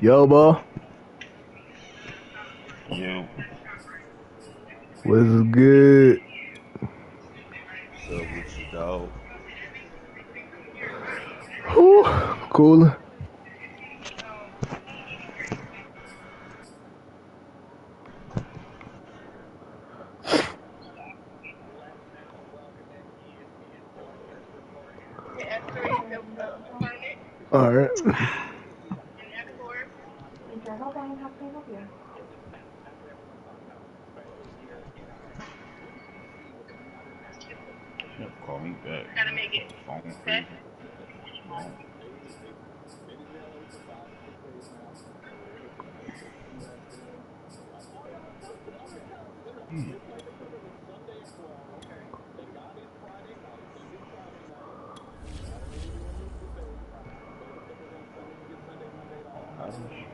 Yo, bro. Yo, What's good? what's up with your dog? Whew, cool. All right. Yep, call me back. Phone freezing. Wrong. Hmm. How does she?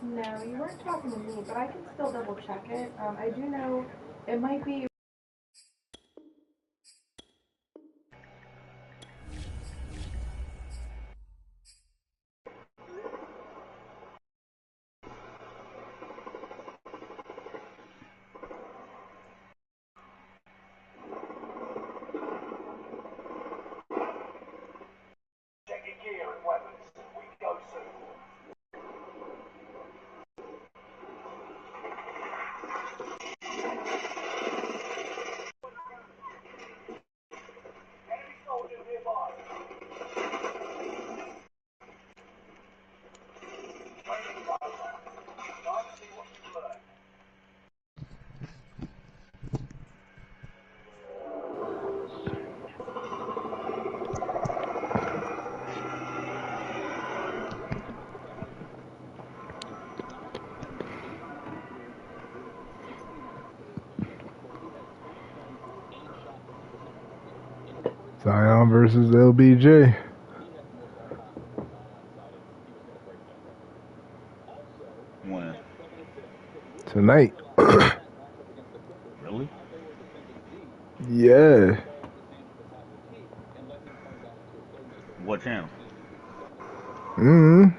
No, you weren't talking to me, but I can still double check it. I do know it might be. Zion versus LBJ When? tonight. Really? Yeah. What channel? Mm-hmm.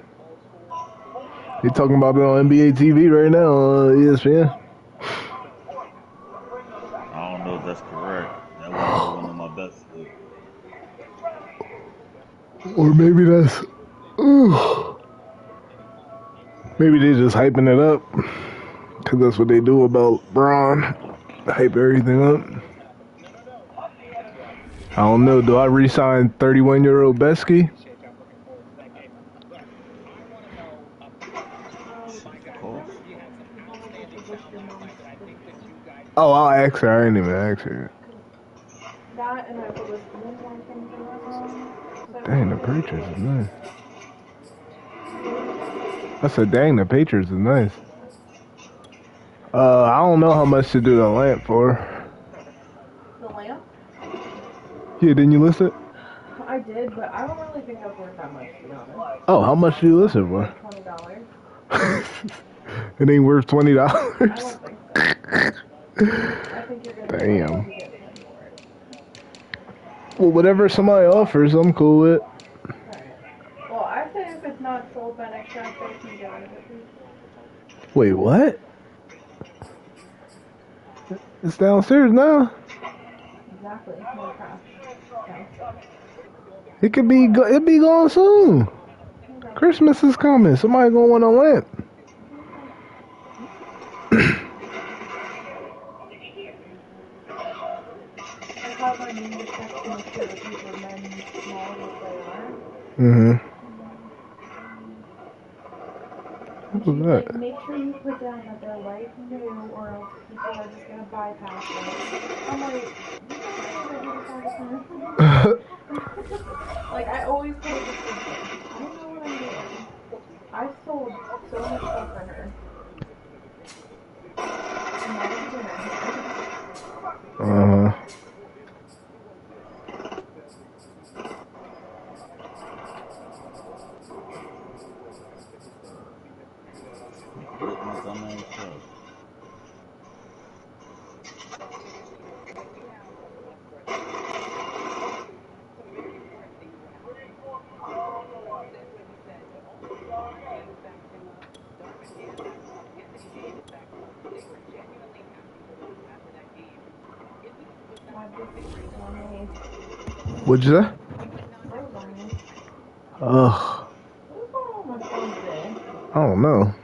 They talking about it on NBA TV right now on ESPN. I don't know if that's correct. That wasn't one of my bets. Or maybe that's... Ooh. Maybe they just hyping it up. Because that's what they do about Braun. Hype everything up. I don't know. Do I re-sign 31-year-old Besky? Shit, of course. Oh, I'll ask her. I ain't even ask her. That and I have to list one more thing for that. Dang, the Patriots is nice. I said, dang, the Patriots is nice. I don't know how much to do the lamp for. The lamp? Yeah, didn't you list it? I did, but I don't really think that's worth that much, to be honest. Oh, how much do you list it for? Like $20. It ain't worth $20. I don't think so. I think you're gonna be lucky Damn. to get 10 for it. Well, whatever somebody offers, I'm cool with. Alright. Well, I say if it's not sold by next Saturday, you can get rid of it, please. Wait, what? It's downstairs now. Exactly. More cash. Okay. It could be. It be gone soon. Okay. Christmas is coming. Somebody gonna want a lamp. I called my name to check to make sure that these are men's smalls, which they are. Mm-hmm. What was She's that? like, make sure you put down that they're like new, or else people are just gonna bypass it. I'm like, you guys know that 85%. Like, I always put a description. I know what I'm doing. I sold so much stuff for her. And not at the beginning. Uh-huh. Lit my dumb ass up. What'd you say? Ugh. What's going on with my phone today? I don't know.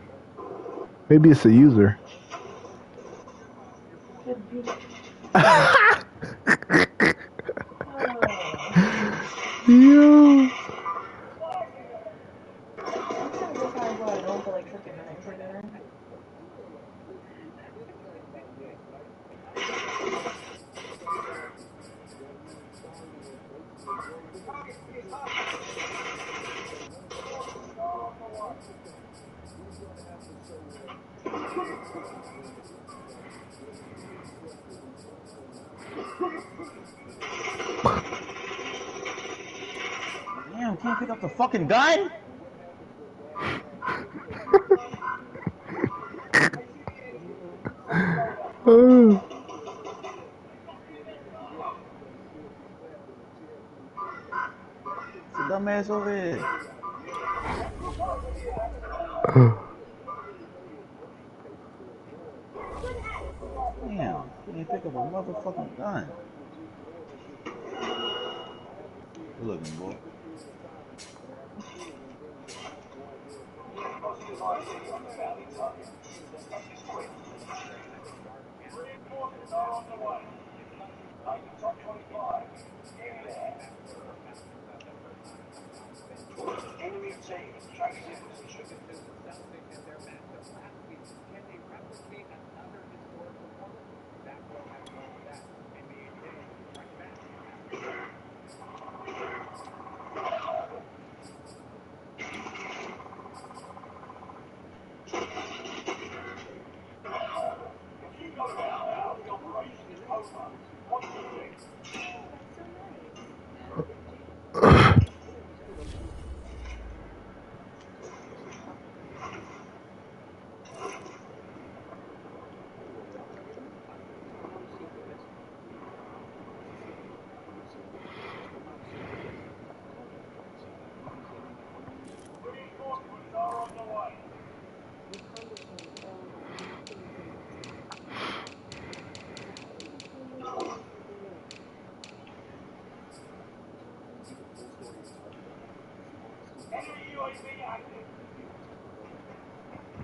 Maybe it's a user. Could be. Yo. I'm trying to decide what I don't feel like cooking tonight for dinner. Damn, can't pick up the fucking gun? It's a dumbass over here. Damn, can't pick up a motherfucking gun. Good looking, boy.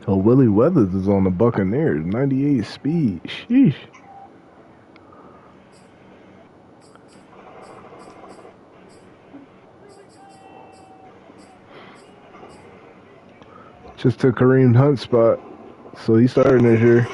Oh, Willie Weathers is on the Buccaneers. 98 speed. Sheesh. Just took Kareem Hunt's spot. So he's starting this year.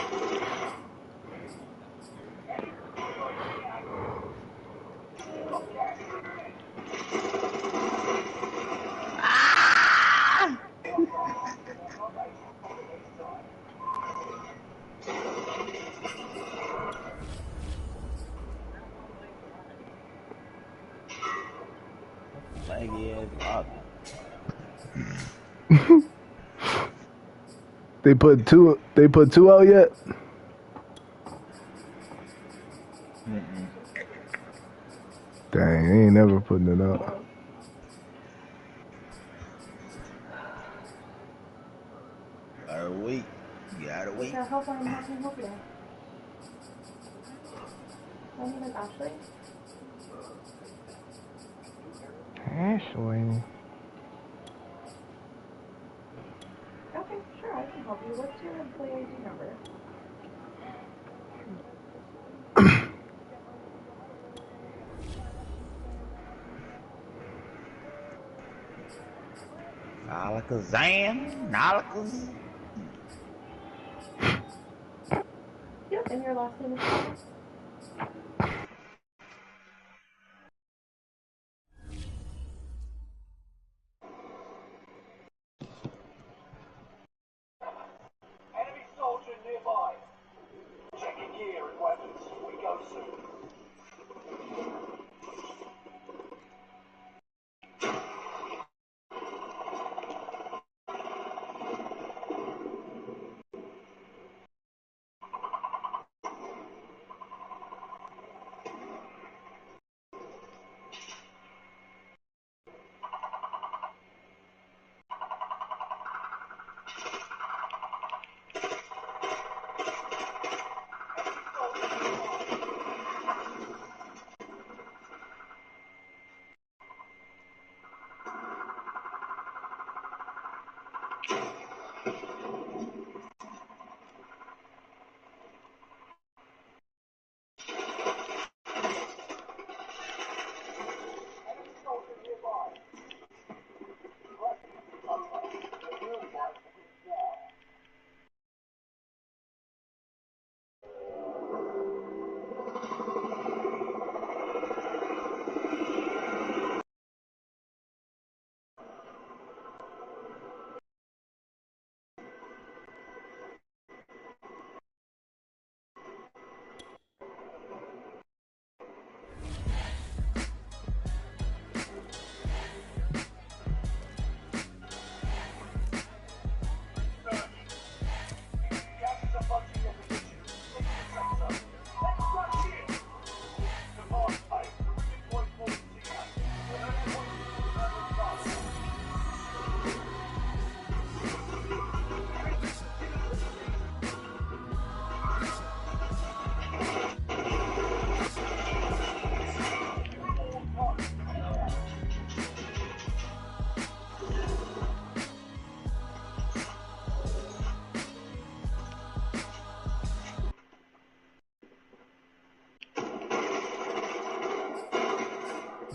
Laggy ass dog. They put two out yet? Dang, they ain't never putting it out. Gotta wait. Gotta wait. Yeah, how can I help you today? My name is Ashley. Ashley. Okay, sure, I can help you. What's your employee ID number? Alakazam, Nalakaz. Yep, and your last name is Thomas? Enemy soldier nearby. Check your gear and weapons. We go soon.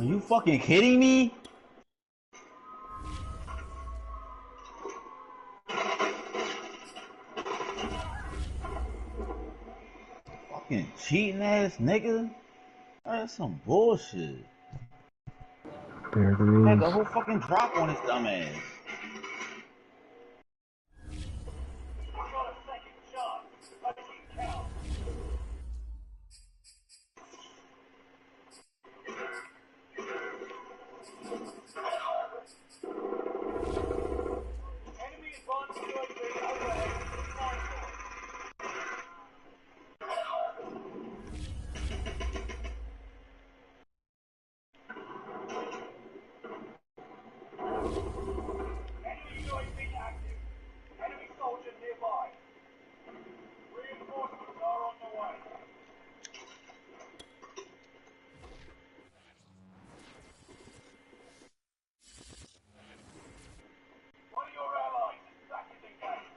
Are you fucking kidding me? Fucking cheating ass nigga. That's some bullshit. There it Had the is. whole fucking drop on his dumb ass. Got a second shot. Make it count. Enemy advanced UAV overhead. Enemy UAV active. Enemy soldier nearby. Reinforcements are on the way. One of your allies is back in the game.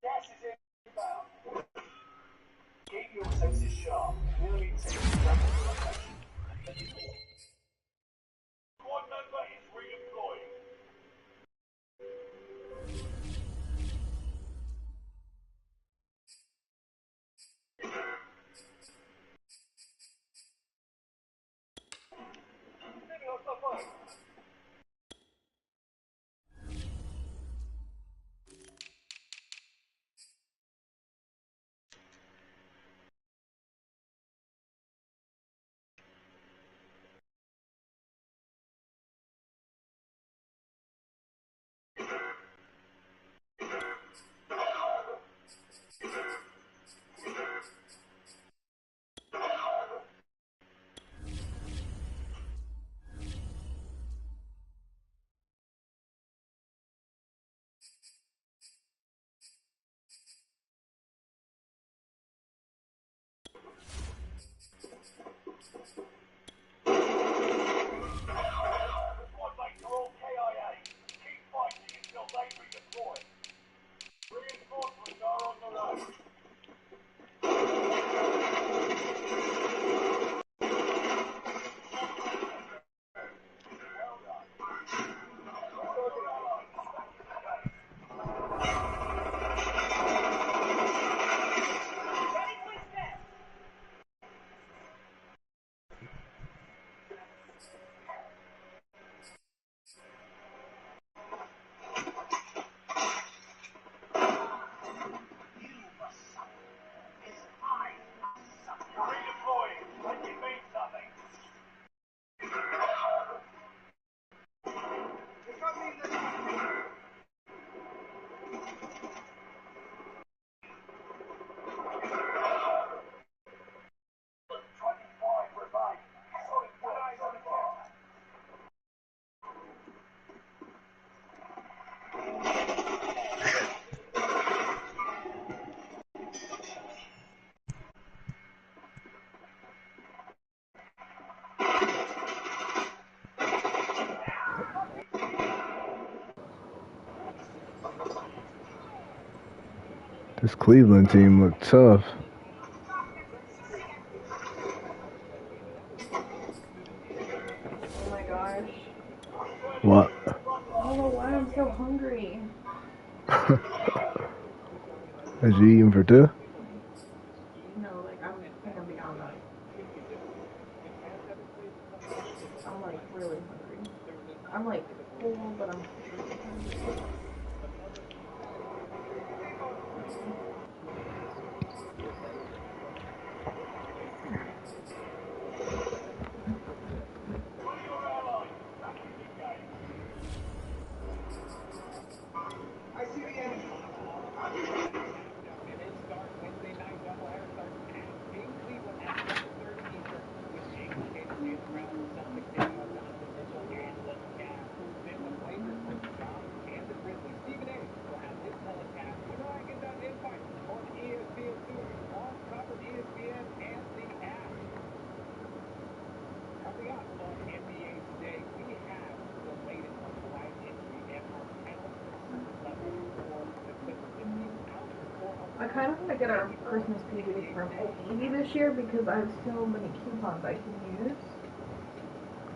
Gas is inbound. Keep your senses sharp. Enemy team is tracking the location. Squad member is redeploying. Moving on the phone. Squad mates are all KIA. Keep fighting until they redeploy. Reinforcements are on the way. Well done. One of your allies is back in the game. Ready for step. Redeploying. Like it means nothing. Remain. Solid work so far. This Cleveland team look tough. Oh my gosh. What? I don't know why I'm so hungry. Is you eating for two? No, like I'm gonna be honest. I'm like really hungry. I'm like full, but I'm really hungry. One of your allies is back in the kind of want to get our Christmas PBs from qb this year because I have so many coupons I can use.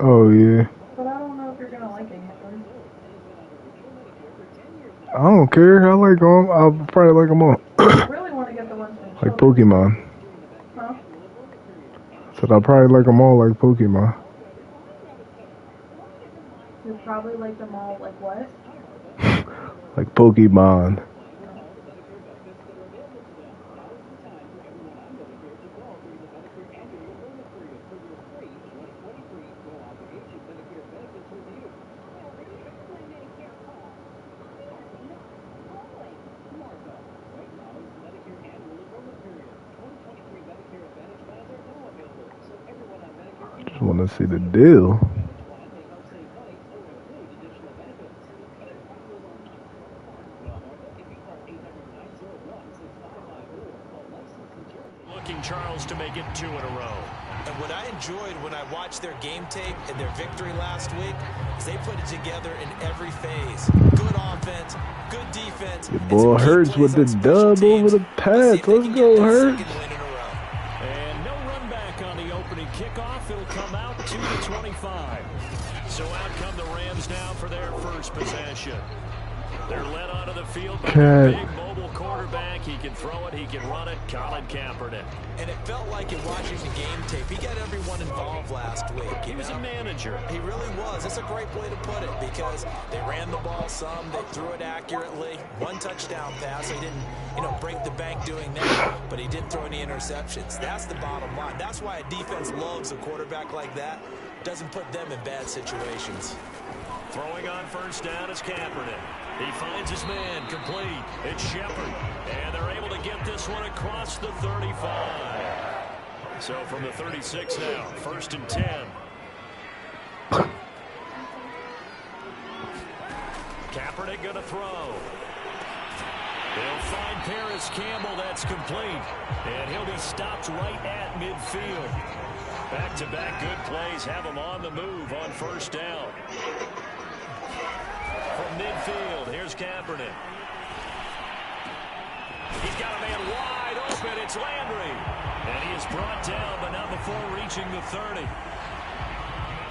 Oh, yeah. But I don't know if you're going to like it, Hitler. I don't care. I like them. I'll probably like them all. I really want to get the ones from Like Pokemon. Huh? Said I'll probably like them all like Pokemon. You'll probably like them all like what? Like Pokemon. Just want to see the deal. Charles to make it 2 in a row. And what I enjoyed when I watched their game tape and their victory last week is they put it together in every phase. Good offense, good defense. Your boy Hurts with the dub over the Pats. Let's go, Hurts. And no run back on the opening kickoff. It'll come out 2-25. So out come the Rams now for their first possession. They're led onto the field by a big mobile quarterback. He can throw it, he can run it. Colin Kaepernick. And it felt like in watching the game tape, he got everyone involved last week. He was a manager. He really was. That's a great way to put it because they ran the ball some, they threw it accurately. 1 touchdown pass. He didn't, break the bank doing that, but he didn't throw any interceptions. That's the bottom line. That's why a defense loves a quarterback like that. Doesn't put them in bad situations. Throwing on first down is Kaepernick. He finds his man, complete. It's Shepard. And they're able to get this one across the 35. So from the 36 now, 1st and 10. Kaepernick going to throw. They'll find Paris Campbell. That's complete. And he'll be stopped right at midfield. Back-to-back good plays have him on the move on first down. From midfield, here's Kaepernick. He's got a man wide open. It's Landry. And he is brought down, but not before reaching the 30.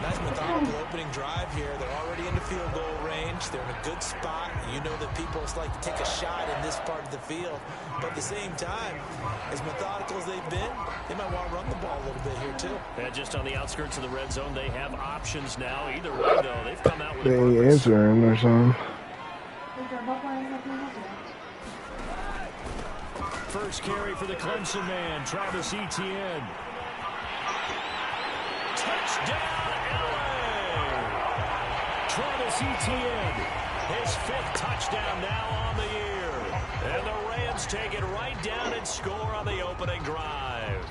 Nice methodical opening drive here. They're already in the field goal range. They're in a good spot. You know that people like to take a shot in this part of the field. But at the same time, as methodical as they've been, they might want to run the ball a little bit here too. And just on the outskirts of the red zone, they have options now. Either way, though, they've come out with they a ain't purpose. answering or something. First carry for the Clemson man, Travis Etienne. Touchdown, LA! Travis Etienne, his 5th touchdown now on the year. And the Rams take it right down and score on the opening drive.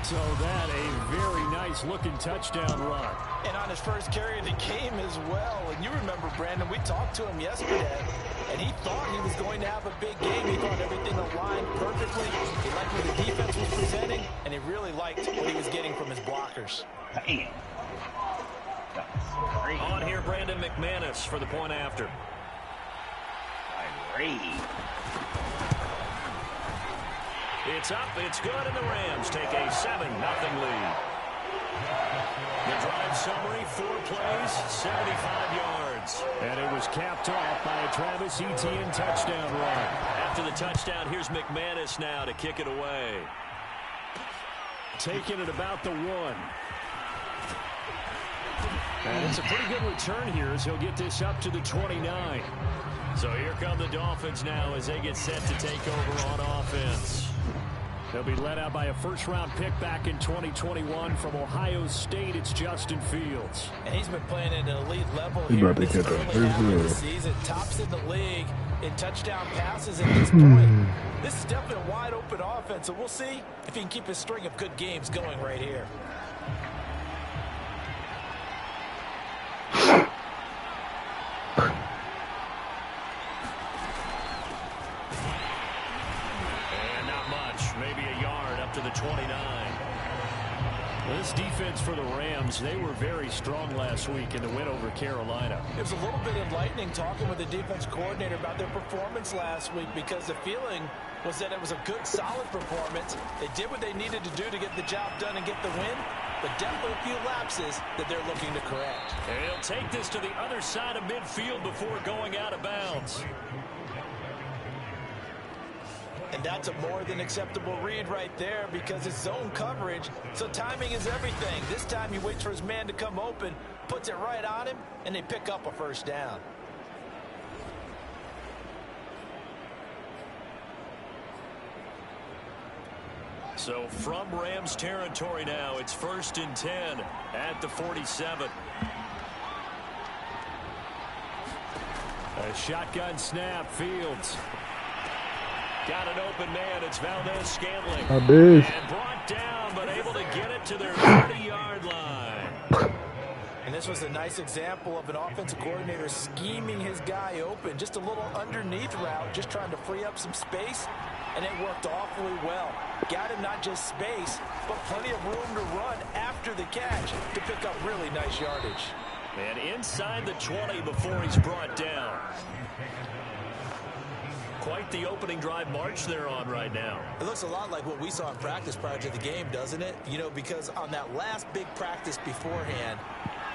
So that a very nice looking touchdown run. And on his first carry of the game as well. And you remember, Brandon, we talked to him yesterday, and he thought he was going to have a big game. He thought everything aligned perfectly. He liked what the defense was presenting, and he really liked what he was getting from his blockers. Damn. On here, Brandon McManus for the point after. It's up, it's good, and the Rams take a 7-0 lead. The drive summary, 4 plays, 75 yards. And it was capped off by a Travis Etienne touchdown run. After the touchdown, here's McManus now to kick it away. Taking it about the 1. And it's a pretty good return here as he'll get this up to the 29. So here come the Dolphins now as they get set to take over on offense. They'll be led out by a first-round pick back in 2021 from Ohio State. It's Justin Fields. And he's been playing at an elite level He's here. about to This get that early half of the first season, tops in the league in touchdown passes at this point. This is definitely a wide-open offense, so we'll see if he can keep his string of good games going right here. Maybe a yard up to the 29. This defense for the Rams, they were very strong last week in the win over Carolina. It was a little bit enlightening talking with the defense coordinator about their performance last week because the feeling was that it was a good, solid performance. They did what they needed to do to get the job done and get the win, but definitely a few lapses that they're looking to correct. And he'll take this to the other side of midfield before going out of bounds. And that's a more than acceptable read right there because it's zone coverage, so timing is everything. This time he waits for his man to come open, puts it right on him, and they pick up a first down. So from Rams territory now, it's 1st and 10 at the 47. A shotgun snap, Fields. Got an open man. It's Valdez-Scantling. And brought down, but able to get it to their 30-yard line. And this was a nice example of an offensive coordinator scheming his guy open. Just a little underneath route, just trying to free up some space. And it worked awfully well. Got him not just space, but plenty of room to run after the catch to pick up really nice yardage. And inside the 20 before he's brought down. Quite the opening drive march they're on right now. It looks a lot like what we saw in practice prior to the game, doesn't it? You know, because on that last big practice beforehand,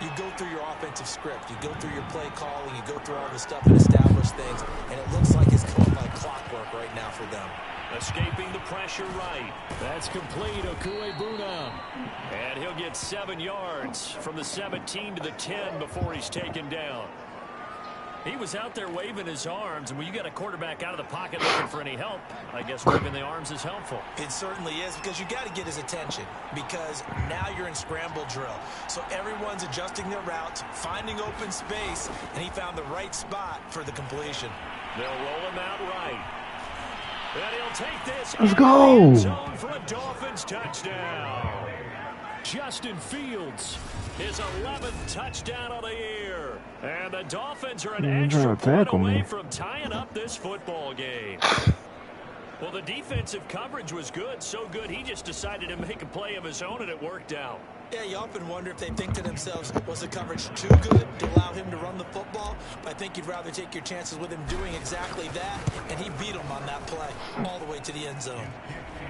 you go through your offensive script, you go through your play calling, you go through all the stuff and establish things, and it looks like it's going like clockwork right now for them. Escaping the pressure right. That's complete, qb1. And he'll get 7 yards from the 17 to the 10 before he's taken down. He was out there waving his arms, and when you got a quarterback out of the pocket looking for any help, I guess waving the arms is helpful. It certainly is, because you got to get his attention, because now you're in scramble drill. So everyone's adjusting their routes, finding open space, and he found the right spot for the completion. They'll roll him out right. And he'll take this. Let's go. Zone for a Dolphins touchdown. Justin Fields, his 11th touchdown of the year. And the Dolphins are an extra point away from tying up this football game. Well, the defensive coverage was good, so good he just decided to make a play of his own, and it worked out. Yeah, you often wonder if they think to themselves, was the coverage too good to allow him to run the football? But I think you'd rather take your chances with him doing exactly that, and he beat him on that play all the way to the end zone.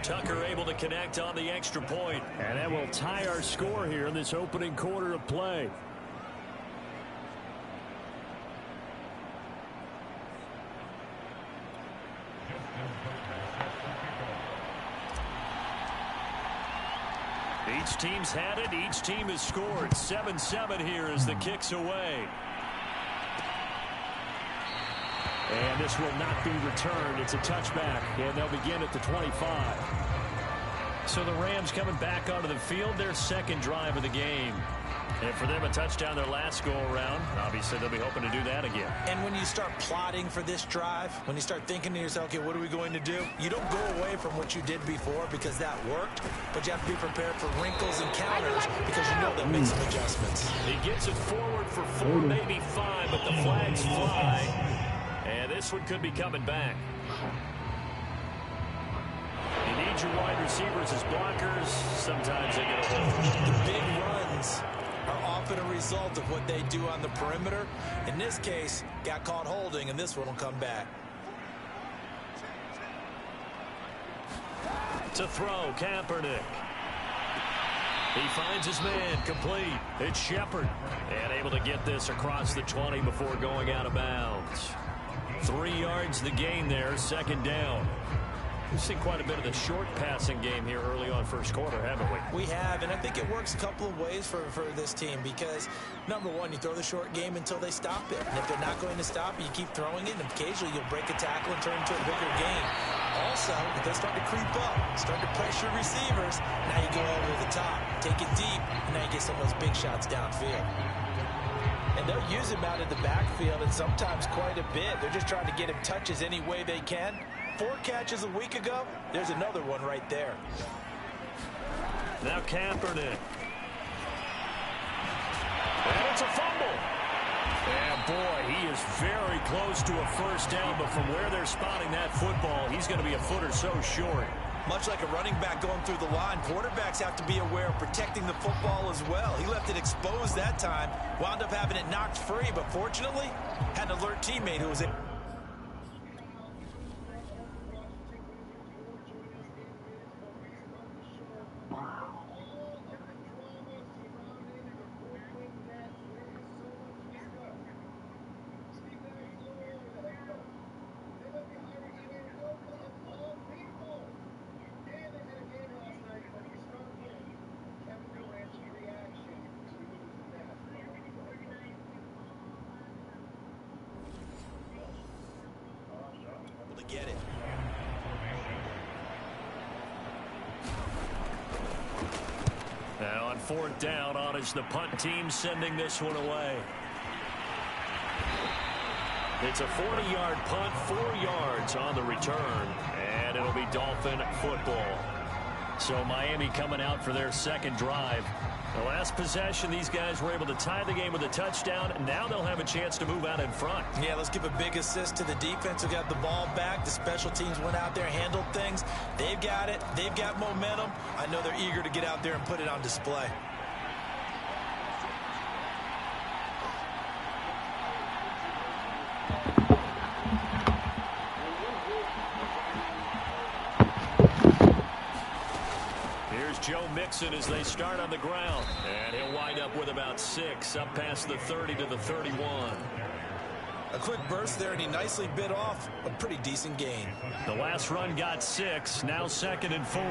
Tucker able to connect on the extra point, and that will tie our score here in this opening quarter of play. Each team's had it. Each team has scored. 7-7 here as the kick's away. And this will not be returned. It's a touchback, and they'll begin at the 25. So the Rams coming back onto the field, their second drive of the game. And for them, a touchdown their last go-around. Obviously, they'll be hoping to do that again. And when you start plotting for this drive, when you start thinking to yourself, okay, what are we going to do? You don't go away from what you did before because that worked, but you have to be prepared for wrinkles and counters because you know they'll make some adjustments. He gets it forward for 4, maybe 5, but the flags fly. And this one could be coming back. You need your wide receivers as blockers. Sometimes they get a hold. The big runs are often a result of what they do on the perimeter. In this case, got caught holding, and this one will come back. To throw, Kaepernick. He finds his man, complete. It's Shepard. And able to get this across the 20 before going out of bounds. 3 yards the gain there, second down. We've seen quite a bit of the short passing game here early on first quarter, haven't we? We have, and I think it works a couple of ways for this team because, number one, you throw the short game until they stop it. And if they're not going to stop it, you keep throwing it, and occasionally you'll break a tackle and turn into a bigger game. Also, if they start to creep up, start to pressure receivers, now you go over the top, take it deep, and now you get some of those big shots downfield. And they'll use him out of the backfield, and sometimes quite a bit. They're just trying to get him touches any way they can. 4 catches a week ago, there's another one right there. Now Kaepernick. And it's a fumble. And boy, he is very close to a first down, but from where they're spotting that football, he's going to be a foot or so short. Much like a running back going through the line, quarterbacks have to be aware of protecting the football as well. He left it exposed that time, wound up having it knocked free, but fortunately, had an alert teammate who was able. Get it. Now on 4th down, on is the punt team sending this one away. It's a 40-yard punt, 4 yards on the return, and it'll be Dolphin football. So Miami coming out for their second drive. The last possession, these guys were able to tie the game with a touchdown. Now they'll have a chance to move out in front. Yeah, let's give a big assist to the defense who got the ball back. The special teams went out there, handled things. They've got it. They've got momentum. I know they're eager to get out there and put it on display. Joe Mixon as they start on the ground, and he'll wind up with about 6 up past the 30 to the 31. A quick burst there, and he nicely bit off a pretty decent gain. The last run got 6, now 2nd and 4.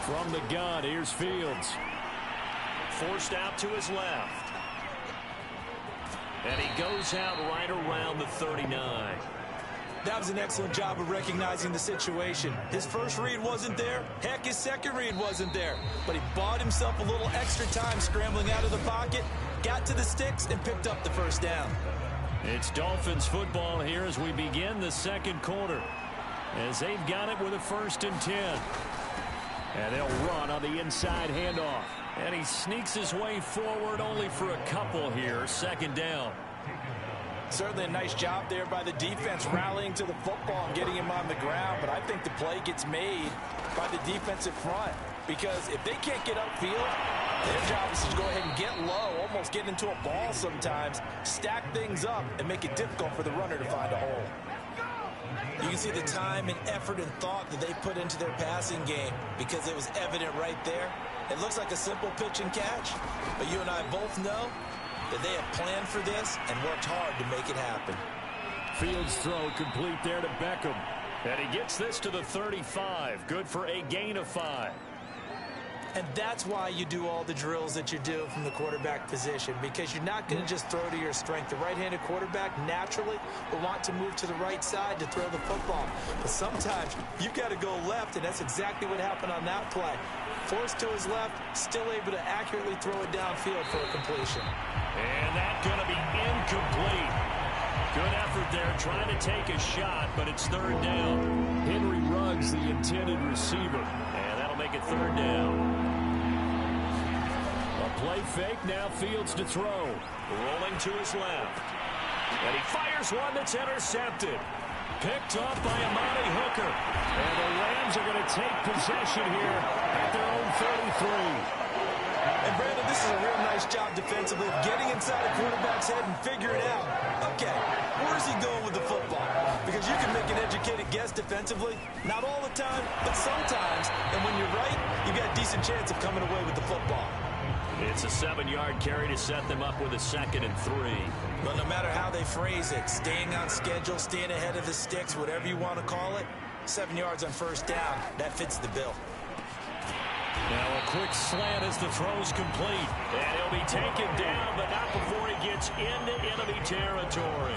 From the gun, here's Fields. Forced out to his left. And he goes out right around the 39. That was an excellent job of recognizing the situation. His first read wasn't there. Heck, his second read wasn't there. But he bought himself a little extra time scrambling out of the pocket, got to the sticks, and picked up the first down. It's Dolphins football here as we begin the second quarter, as they've got it with a 1st and 10. And they'll run on the inside handoff. And he sneaks his way forward only for a couple here, 2nd down. Certainly a nice job there by the defense rallying to the football and getting him on the ground. But I think the play gets made by the defensive front, because if they can't get upfield, their job is to go ahead and get low, almost get into a ball sometimes, stack things up, and make it difficult for the runner to find a hole. You can see the time and effort and thought that they put into their passing game, because it was evident right there. It looks like a simple pitch and catch, but you and I both know that they have planned for this and worked hard to make it happen. Fields throw complete there to Beckham. And he gets this to the 35. Good for a gain of 5. And that's why you do all the drills that you do from the quarterback position, because you're not going to just throw to your strength. The right-handed quarterback naturally will want to move to the right side to throw the football. But sometimes you've got to go left, and that's exactly what happened on that play. Forced to his left, still able to accurately throw it downfield for a completion. And that's going to be incomplete. Good effort there, trying to take a shot, but it's 3rd down. Henry Ruggs, the intended receiver, and that'll make it 3rd down. A play fake, now Fields to throw. Rolling to his left. And he fires one that's intercepted. Picked up by Amani Hooker. And the Rams are going to take possession here at their own 33. And Brandon, this is a real nice job defensively, getting inside a quarterback's head and figuring out, okay, where's he going with the football? Because you can make an educated guess defensively, not all the time, but sometimes. And when you're right, you've got a decent chance of coming away with the football. It's a 7-yard carry to set them up with a 2nd and 3. But no matter how they phrase it, staying on schedule, staying ahead of the sticks, whatever you want to call it, 7 yards on 1st down, that fits the bill. Now a quick slant as the throw's complete. And he'll be taken down, but not before he gets into enemy territory.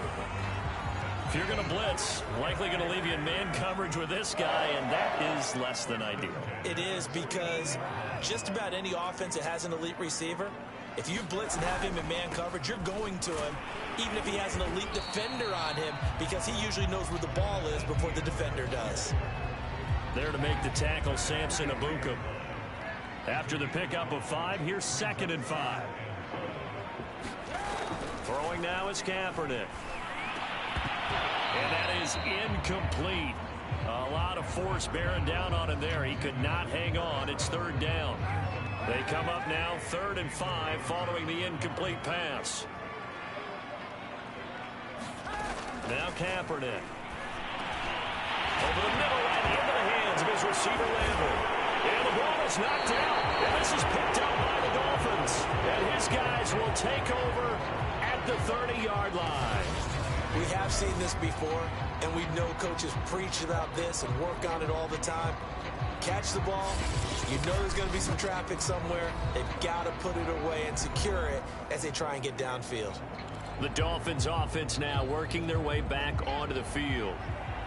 If you're going to blitz, likely going to leave you in man coverage with this guy, and that is less than ideal. It is, because just about any offense that has an elite receiver, if you blitz and have him in man coverage, you're going to him, even if he has an elite defender on him, because he usually knows where the ball is before the defender does. There to make the tackle, Samson Abuka. After the pickup of 5, here's 2nd and 5. Throwing now is Kaepernick. And that is incomplete. A lot of force bearing down on him there. He could not hang on. It's third down. They come up now 3rd and 5 following the incomplete pass. Now Kaepernick. Over the middle and into the hands of his receiver Lambert. And the ball is knocked out. And this is picked up by the Dolphins. And his guys will take over at the 30-yard line. We have seen this before, and we know coaches preach about this and work on it all the time. Catch the ball. You know there's going to be some traffic somewhere. They've got to put it away and secure it as they try and get downfield. The Dolphins offense now working their way back onto the field.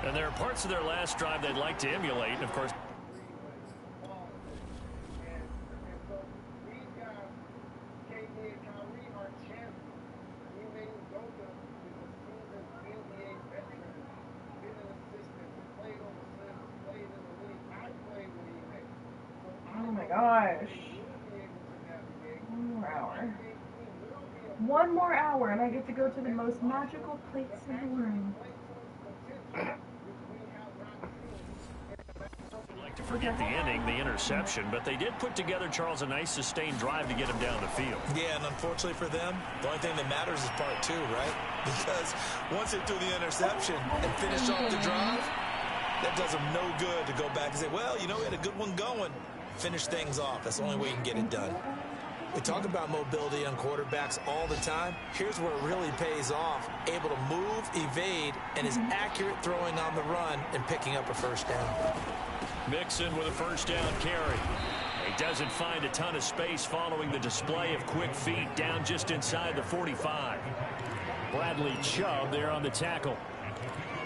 And there are parts of their last drive they'd like to emulate. And, of course, Oh my gosh. 1 more hour. 1 more hour and I get to go to the most magical place in the world. I'd like to forget the inning, the interception, but they did put together, Charles, a nice sustained drive to get him down the field. Yeah, and unfortunately for them, the only thing that matters is part 2, right? Because once they threw the interception and finished off the drive, that does them no good to go back and say, well, you know, we had a good one going. Finish things off. That's the only way you can get it done. We talk about mobility on quarterbacks all the time. Here's where it really pays off. Able to move, evade, and is accurate throwing on the run and picking up a first down. Mixon with a first down carry. He doesn't find a ton of space following the display of quick feet down just inside the 45. Bradley Chubb there on the tackle.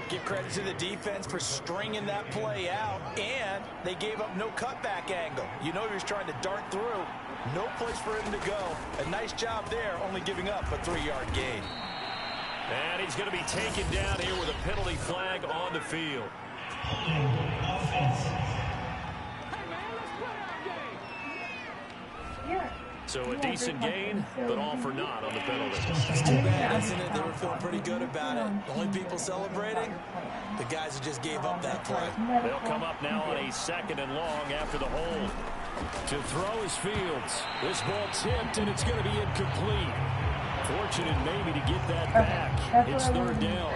Give credit to the defense for stringing that play out, and they gave up no cutback angle. You know he was trying to dart through. No place for him to go. A nice job there, only giving up a 3-yard gain. And he's going to be taken down here with a penalty flag on the field. So a decent gain, but all for naught on the penalty. It's too bad, isn't it? They were feeling pretty good about it. The only people celebrating, the guys who just gave up that play. They'll come up now on a 2nd and long after the hold. To throw is Fields. This ball tipped, and it's going to be incomplete. Fortunate maybe to get that back. It's 3rd down.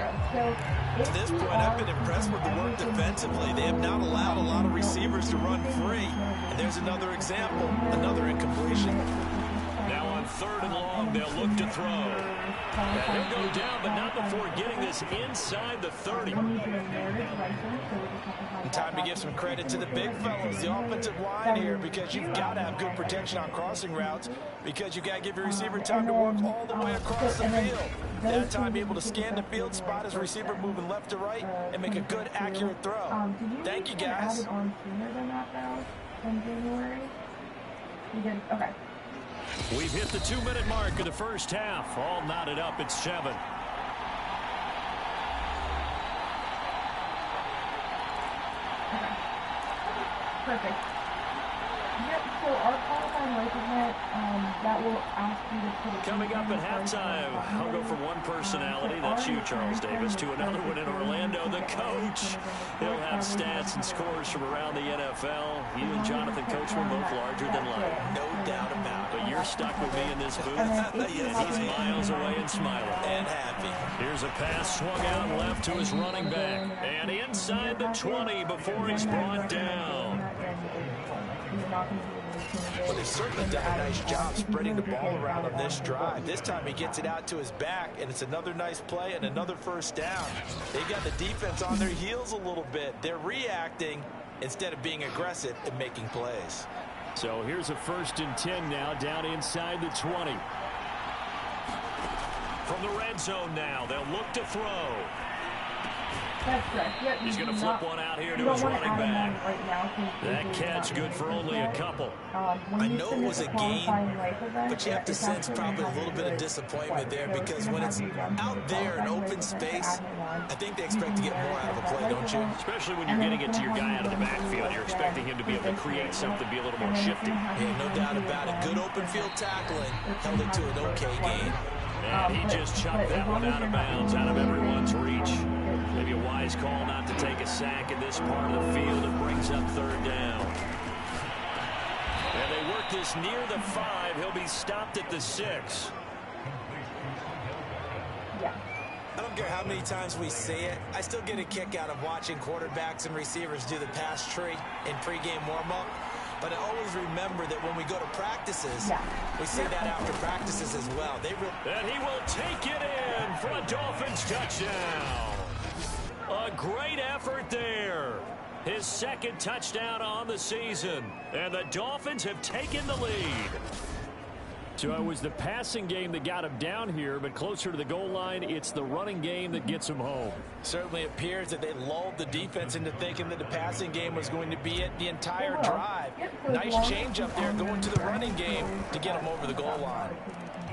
At this point, I've been impressed with the work defensively. They have not allowed a lot of receivers to run free. And there's another example, another incompletion. Now on 3rd and long, they'll look to throw. And they'll go down, but not before getting this inside the 30. And time to give some credit to the big fellas, the offensive line here, because you've got to have good protection on crossing routes, because you've got to give your receiver time to work all the way across the field. That time able to scan the field, spot his receiver moving left to right, and make a good, accurate throw. Thank you, guys. Okay. We've hit the 2-minute mark of the first half. All knotted up at 7. Perfect. Yep, so our qualifying life event, that will ask you to put it... Coming up at halftime, I'll go from one personality, that's you, Charles Davis, to another one in Orlando, the coach. He'll have stats and scores from around the NFL. You and Jonathan Coachman both larger than life. No doubt about it. But you're stuck with me in this booth, and he's miles away and smiling. And happy. Here's a pass swung out left to his running back. And inside the 20 before he's brought down. Well, they've certainly done a nice job spreading the ball around on this drive. This time he gets it out to his back, and it's another nice play and another first down. They've got the defense on their heels a little bit. They're reacting instead of being aggressive and making plays. So here's a 1st and 10 now, down inside the 20. From the red zone now, they'll look to throw. That's correct. Yep, He's going to flip one out here to his running back. That catch good for only a couple. I know it was a gain, but you have to sense probably a little bit of disappointment there, because when it's out there in open space, I think they expect to get more out of a play, don't you? Especially when you're getting it to your guy out of the backfield. You're expecting him to be able to create something, be a little more shifty. Yeah, no doubt about it. Good open field tackling held it to an okay gain. And he just chopped that one out of bounds, out of everyone's reach. Maybe a wise call not to take a sack in this part of the field. It brings up third down. And they work this near the 5. He'll be stopped at the 6. Yeah. I don't care how many times we see it. I still get a kick out of watching quarterbacks and receivers do the pass tree in pregame warm-up. But I always remember that when we go to practices, we see that after practices as well. And he will take it in for a Dolphins touchdown. A great effort there. His second touchdown on the season. And the Dolphins have taken the lead. So it was the passing game that got him down here, but closer to the goal line, it's the running game that gets him home. Certainly appears that they lulled the defense into thinking that the passing game was going to be it the entire drive. Nice change up there going to the running game to get him over the goal line.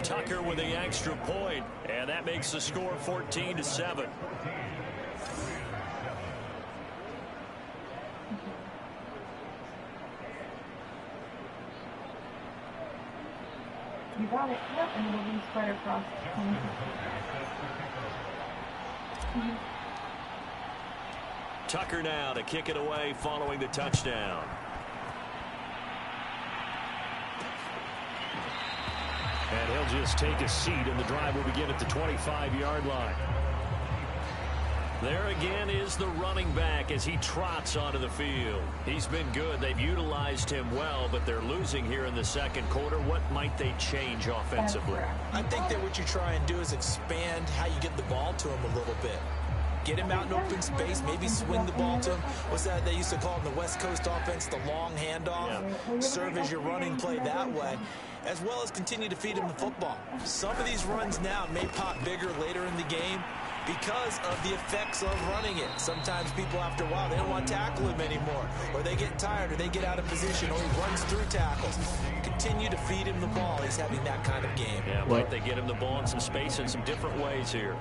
Tucker with the extra point, and that makes the score 14-7. You got it. Yep, and it'll be spread across. Tucker now to kick it away following the touchdown. And he'll just take a seat, and the drive will begin at the 25-yard line. There again is the running back as he trots onto the field. He's been good. They've utilized him well, but they're losing here in the second quarter. What might they change offensively? I think that what you try and do is expand how you get the ball to him a little bit. Get him out in open space, maybe swing the ball to him. What's that they used to call in the West Coast offense, the long handoff? Yeah. Serve as your running play that way, as well as continue to feed him the football. Some of these runs now may pop bigger later in the game because of the effects of running it. Sometimes people, after a while, they don't want to tackle him anymore, or they get tired, or they get out of position, or he runs through tackles. Continue to feed him the ball. He's having that kind of game. Yeah, might they get him the ball in some space in some different ways here.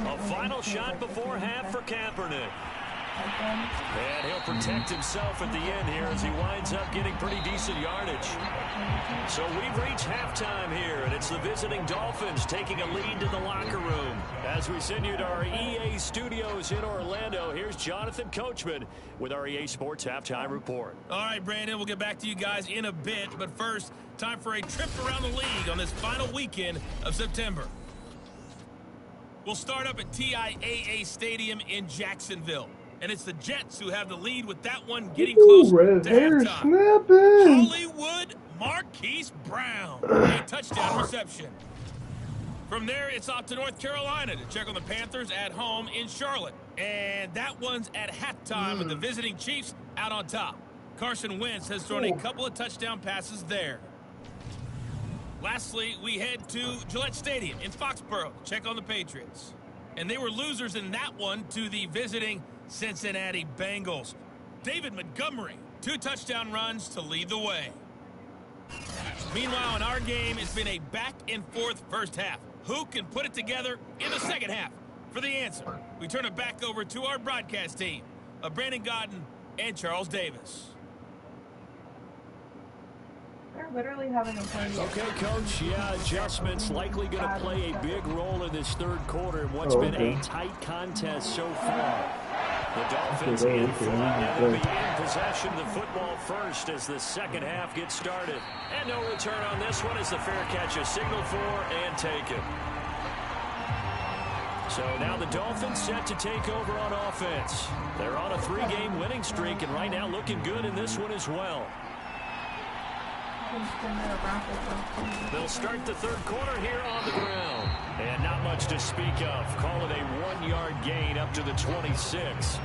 A final shot before half for Kaepernick. And he'll protect himself at the end here as he winds up getting pretty decent yardage. So we've reached halftime here, and it's the visiting Dolphins taking a lead to the locker room. As we send you to our EA studios in Orlando, here's Jonathan Coachman with our EA Sports Halftime Report. All right, Brandon, we'll get back to you guys in a bit. But first, time for a trip around the league on this final weekend of September. We'll start up at TIAA Stadium in Jacksonville. And it's the Jets who have the lead with that one getting close to halftime. Hollywood Marquise Brown, a touchdown reception. From there, it's off to North Carolina to check on the Panthers at home in Charlotte. And that one's at halftime with the visiting Chiefs out on top. Carson Wentz has thrown a couple of touchdown passes there. Lastly, we head to Gillette Stadium in Foxborough to check on the Patriots. And they were losers in that one to the visiting Cincinnati Bengals. David Montgomery, 2 touchdown runs to lead the way. Meanwhile, in our game, it's been a back-and-forth first half. Who can put it together in the second half? For the answer, we turn it back over to our broadcast team of Brandon Godden and Charles Davis. They're literally having a play. Okay, Coach. Yeah, adjustments likely going to play a big role in this third quarter in what's been a tight contest so far. The Dolphins in front will be in possession of the football first as the second half gets started. And no return on this one as the fair catch is signaled for and taken. So now the Dolphins set to take over on offense. They're on a 3-game winning streak and right now looking good in this one as well. They'll start the third quarter here on the ground. And not much to speak of. Call it a 1-yard gain up to the 26.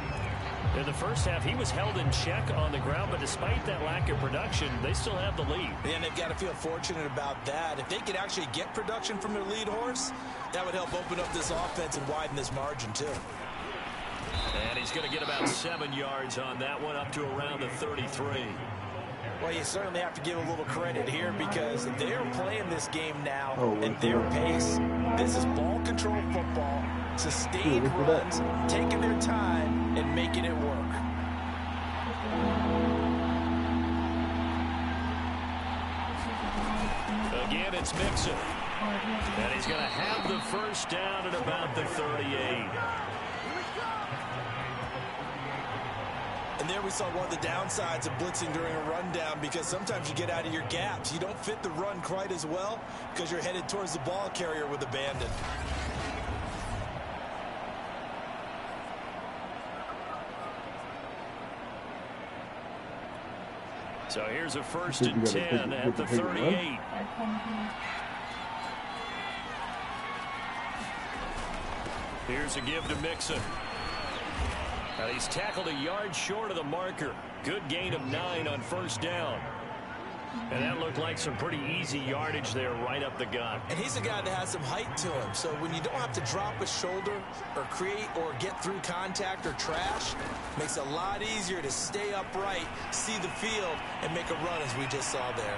In the first half, he was held in check on the ground, but despite that lack of production, they still have the lead. And they've got to feel fortunate about that. If they could actually get production from their lead horse, that would help open up this offense and widen this margin, too. And he's going to get about 7 yards on that one, up to around the 33. Well, you certainly have to give a little credit here because they're playing this game now at their pace. This is ball control football, sustained runs, taking their time and making it work. Again, it's Mixon. And he's going to have the first down at about the 38. And there we saw one of the downsides of blitzing during a rundown, because sometimes you get out of your gaps. You don't fit the run quite as well because you're headed towards the ball carrier with abandon. So here's a 1st and 10 at the 38. Here's a give to Mixon. And he's tackled a yard short of the marker. Good gain of 9 on 1st down. And that looked like some pretty easy yardage there right up the gut. And he's a guy that has some height to him. So when you don't have to drop a shoulder or create or get through contact or trash, makes it a lot easier to stay upright, see the field, and make a run as we just saw there.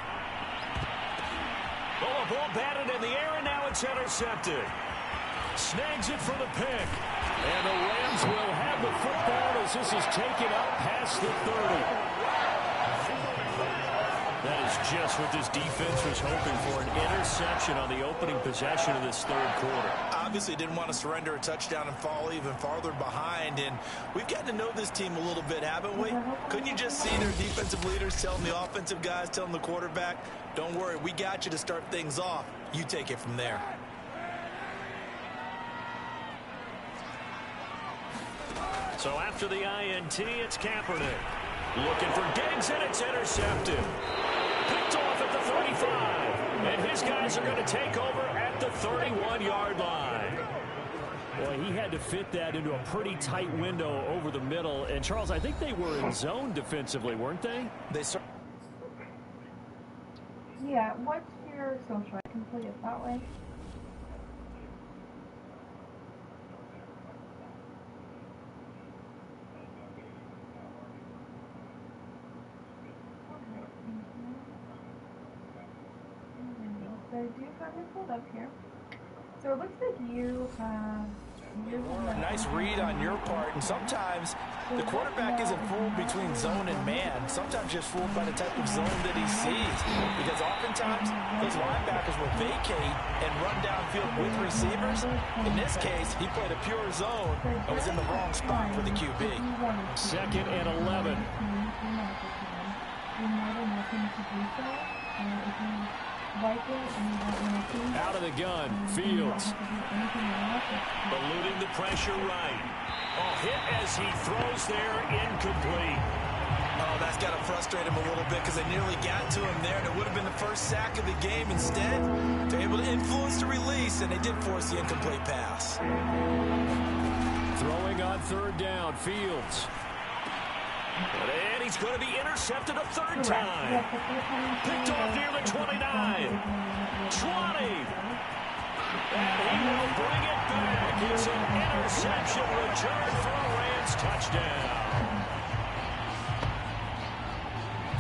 Oh, a ball batted in the air, and now it's intercepted. Snags it for the pick. And the Rams will have the football as this is taken up past the 30. That is just what this defense was hoping for, an interception on the opening possession of this 3rd quarter. Obviously didn't want to surrender a touchdown and fall even farther behind, and we've gotten to know this team a little bit, haven't we? Couldn't you just see their defensive leaders telling the offensive guys, telling the quarterback, don't worry, we got you to start things off. You take it from there. So after the INT, it's Kaepernick. Looking for Diggs, and it's intercepted. Picked off at the 35. And his guys are going to take over at the 31-yard line. Boy, he had to fit that into a pretty tight window over the middle. And, Charles, I think they were in zone defensively, weren't they? Yeah, what's your social? I can play it that way. So I do have it pulled up here. So it looks like you have... Nice read on your part, and sometimes the quarterback isn't fooled between zone and man. Sometimes just fooled by the type of zone that he sees, because oftentimes those linebackers will vacate and run downfield with receivers. In this case, he played a pure zone and was in the wrong spot for the QB. 2nd and 11. Out of the gun, Fields. Eluding the pressure right. Oh, hit as he throws there, incomplete. Oh, that's got to frustrate him a little bit, because they nearly got to him there, and it would have been the first sack of the game. Instead, they're able to influence the release, and they did force the incomplete pass. Throwing on 3rd down, Fields. And he's going to be intercepted a 3rd time. Picked off near the 29. 20. And he will bring it back. It's an interception return for a Rams touchdown.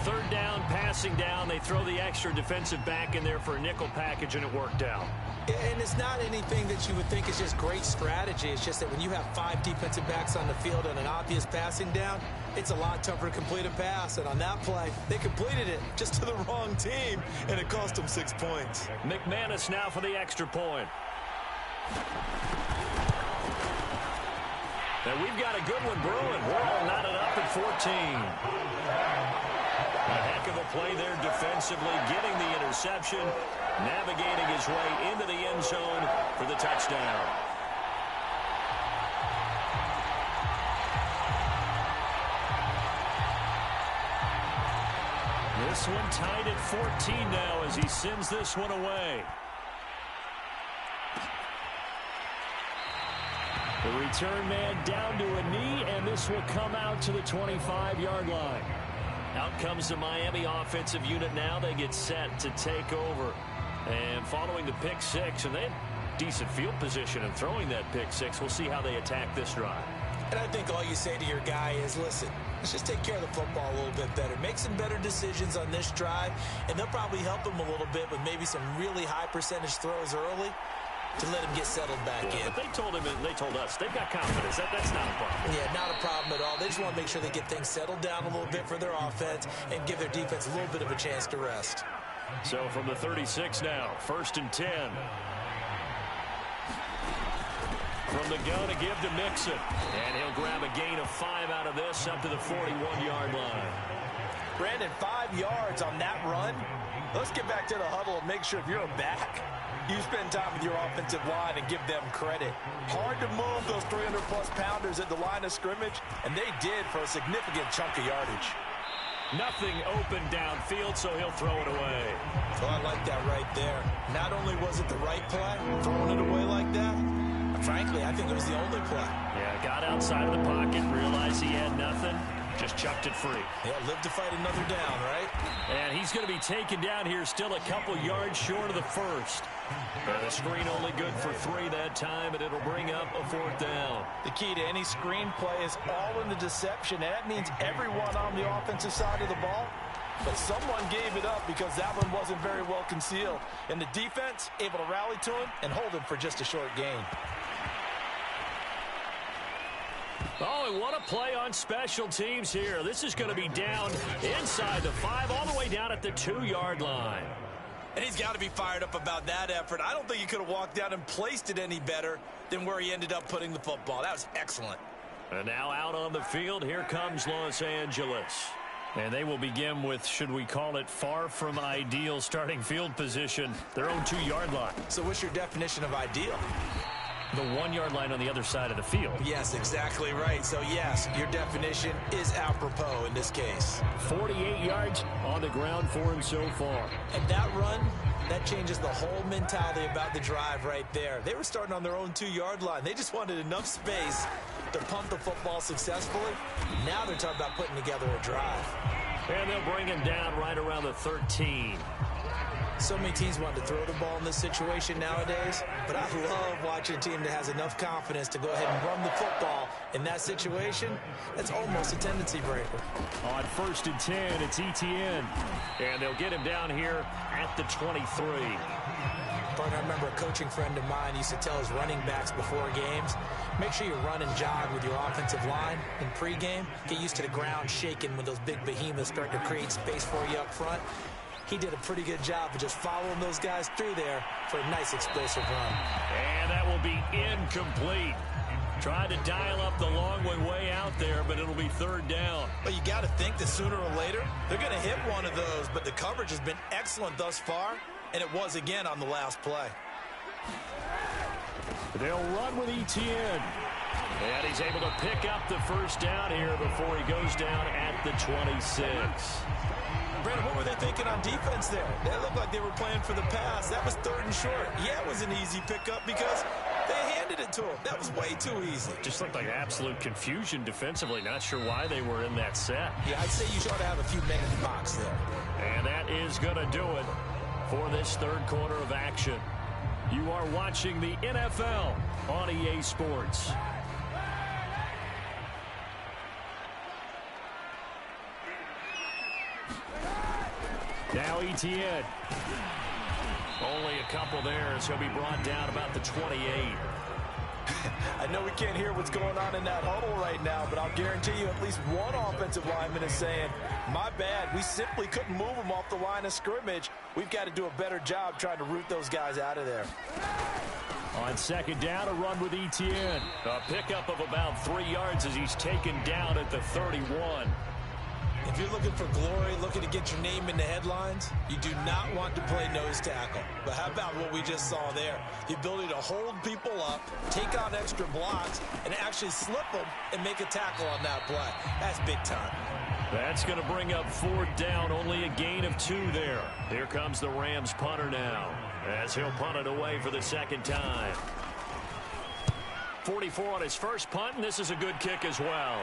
3rd down, passing down. They throw the extra defensive back in there for a nickel package, and it worked out. And it's not anything that you would think is just great strategy. It's just that when you have 5 defensive backs on the field and an obvious passing down, it's a lot tougher to complete a pass. And on that play, they completed it just to the wrong team, and it cost them 6 points. McManus now for the extra point. And we've got a good one brewing. We're all knotted up at 14. A heck of a play there defensively, getting the interception, navigating his way into the end zone for the touchdown. This one tied at 14 now as he sends this one away. The return man down to a knee, and this will come out to the 25-yard line. Out comes the Miami offensive unit now. They get set to take over. And following the pick 6, and they had decent field position in throwing that pick 6. We'll see how they attack this drive. And I think all you say to your guy is, listen, let's just take care of the football a little bit better. Make some better decisions on this drive, and they'll probably help him a little bit with maybe some really high percentage throws early to let him get settled back in. But they told him, and they told us, they've got confidence. That's not a problem. Yeah, not a problem at all. They just want to make sure they get things settled down a little bit for their offense and give their defense a little bit of a chance to rest. So from the 36 now, 1st and 10. From the gun to give to Mixon. And he'll grab a gain of 5 out of this up to the 41-yard line. Brandon, 5 yards on that run. Let's get back to the huddle and make sure if you're a back, you spend time with your offensive line and give them credit. Hard to move those 300-plus pounders at the line of scrimmage, and they did for a significant chunk of yardage. Nothing open downfield, so he'll throw it away. So I like that right there. Not only was it the right play, throwing it away like that, frankly, I think it was the only play. Yeah, got outside of the pocket, realized he had nothing, just chucked it free. Yeah, live to fight another down, right? And he's going to be taken down here, still a couple yards short of the first. The screen only good for 3 that time, and it'll bring up a 4th down. The key to any screen play is all in the deception, and that means everyone on the offensive side of the ball. But someone gave it up because that one wasn't very well concealed. And the defense able to rally to him and hold him for just a short gain. Oh, and what a play on special teams here. This is going to be down inside the 5, all the way down at the 2-yard line. And he's got to be fired up about that effort. I don't think he could have walked down and placed it any better than where he ended up putting the football. That was excellent. And now out on the field, here comes Los Angeles. And they will begin with, should we call it, far from ideal starting field position, their own 2-yard line. So what's your definition of ideal? The 1-yard line on the other side of the field. Yes, exactly right. So, yes, your definition is apropos in this case. 48 yards on the ground for him so far. And that run, that changes the whole mentality about the drive right there. They were starting on their own 2-yard line. They just wanted enough space to punt the football successfully. Now they're talking about putting together a drive. And they'll bring him down right around the 13. So many teams want to throw the ball in this situation nowadays, but I love watching a team that has enough confidence to go ahead and run the football in that situation. That's almost a tendency breaker. On 1st and 10, it's ETN. And they'll get him down here at the 23. Partner, I remember a coaching friend of mine used to tell his running backs before games, make sure you run and jog with your offensive line in pregame. Get used to the ground shaking when those big behemoths start to create space for you up front. He did a pretty good job of just following those guys through there for a nice explosive run. And that will be incomplete. Tried to dial up the long way out there, but it'll be 3rd down. But you got to think that sooner or later, they're going to hit one of those, but the coverage has been excellent thus far, and it was again on the last play. They'll run with ETN. And he's able to pick up the 1st down here before he goes down at the 26. Brandon, what were they thinking on defense there? They looked like they were playing for the pass. That was 3rd and short. Yeah, it was an easy pickup because they handed it to him. That was way too easy. Just looked like absolute confusion defensively. Not sure why they were in that set. Yeah, I'd say you should have a few men in the box there. And that is going to do it for this 3rd quarter of action. You are watching the NFL on EA Sports. Now ETN. Only a couple there, so he'll be brought down about the 28. I know we can't hear what's going on in that huddle right now, but I'll guarantee you at least one offensive lineman is saying, my bad, we simply couldn't move them off the line of scrimmage. We've got to do a better job trying to root those guys out of there. On 2nd down, a run with ETN. A pickup of about 3 yards as he's taken down at the 31. If you're looking for glory, looking to get your name in the headlines, you do not want to play nose tackle. But how about what we just saw there? The ability to hold people up, take on extra blocks, and actually slip them and make a tackle on that play. That's big time. That's going to bring up 4th down, only a gain of 2 there. Here comes the Rams punter now, as he'll punt it away for the 2nd time. 44 on his first punt, and this is a good kick as well.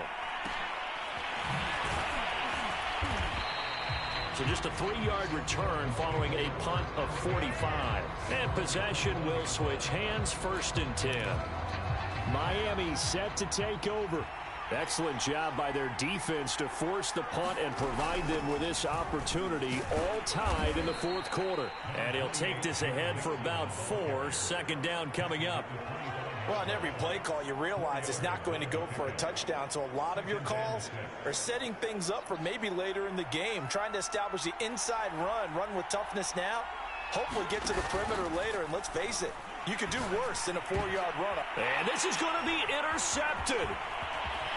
So just a 3-yard return following a punt of 45. And possession will switch hands, 1st and 10. Miami set to take over. Excellent job by their defense to force the punt and provide them with this opportunity, all tied in the fourth quarter. And he'll take this ahead for about 4. Second down coming up. Well, on every play call, you realize it's not going to go for a touchdown, so a lot of your calls are setting things up for maybe later in the game, trying to establish the inside run with toughness now, hopefully get to the perimeter later, and let's face it, you could do worse than a 4-yard run. And this is going to be intercepted.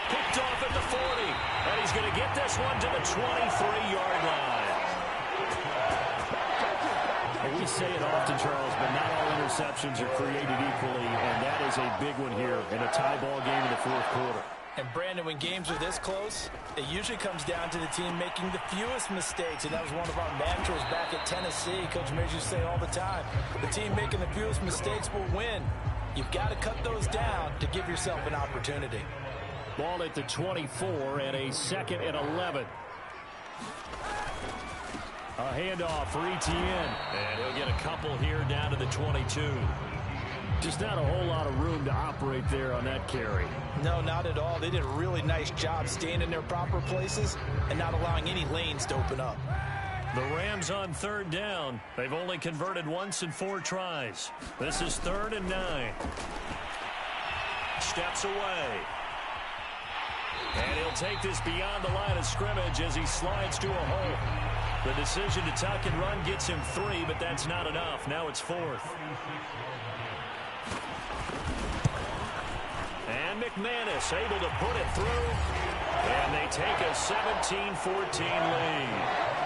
Picked off at the 40, and he's going to get this one to the 23-yard line. And we say it often, Charles, but not all interceptions are created equally, and that is a big one here in a tie ball game in the fourth quarter. And, Brandon, when games are this close, it usually comes down to the team making the fewest mistakes, and that was one of our mantras back at Tennessee. Coach Mears used to say all the time, the team making the fewest mistakes will win. You've got to cut those down to give yourself an opportunity. Ball at the 24 and a 2nd and 11. A handoff for Etienne. And he'll get a couple here down to the 22. Just not a whole lot of room to operate there on that carry. No, not at all. They did a really nice job staying in their proper places and not allowing any lanes to open up. The Rams on 3rd down. They've only converted once in 4 tries. This is 3rd and 9. Steps away. And he'll take this beyond the line of scrimmage as he slides to a hole. The decision to tuck and run gets him 3, but that's not enough. Now it's 4th. And McManus able to put it through. And they take a 17-14 lead.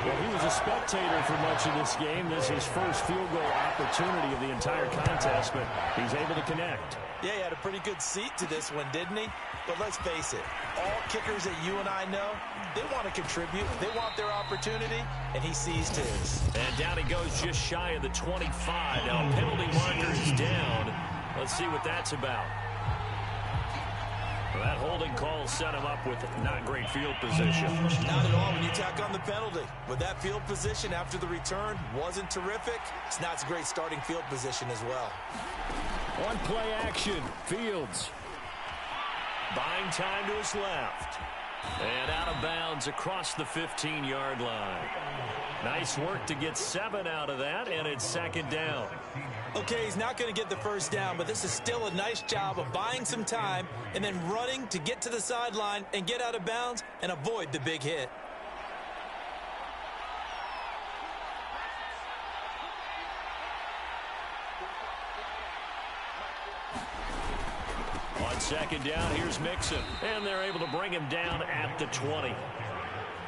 Well, he was a spectator for much of this game. This is his first field goal opportunity of the entire contest, but he's able to connect. Yeah, he had a pretty good seat to this one, didn't he? But let's face it, all kickers that you and I know, they want to contribute. They want their opportunity, and he seized his. And down he goes just shy of the 25. Now, penalty marker is down. Let's see what that's about. Well, that holding call set him up with not great field position. Not at all when you tack on the penalty. But that field position after the return wasn't terrific. It's not a great starting field position as well. On play action, Fields. Buying time to his left. And out of bounds across the 15-yard line. Nice work to get 7 out of that, and it's 2nd down. Okay, he's not going to get the first down, but this is still a nice job of buying some time and then running to get to the sideline and get out of bounds and avoid the big hit. On 2nd down, here's Mixon, and they're able to bring him down at the 20.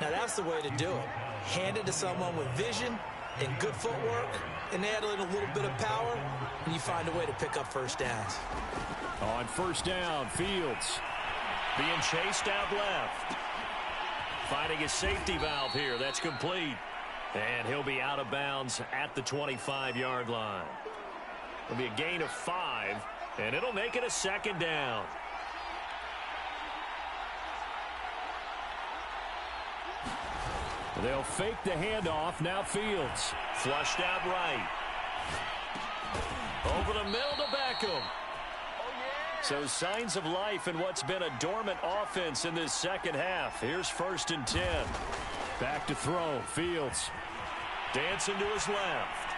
Now that's the way to do it. Hand it to someone with vision and good footwork, and add in a little bit of power, and you find a way to pick up first downs. On 1st down, Fields being chased out left. Finding a safety valve here. That's complete. And he'll be out of bounds at the 25-yard line. It'll be a gain of 5, and it'll make it a 2nd down. They'll fake the handoff. Now Fields. Flushed out right. Over the middle to Beckham. So signs of life in what's been a dormant offense in this second half. Here's 1st and 10. Back to throw. Fields. Dancing to his left.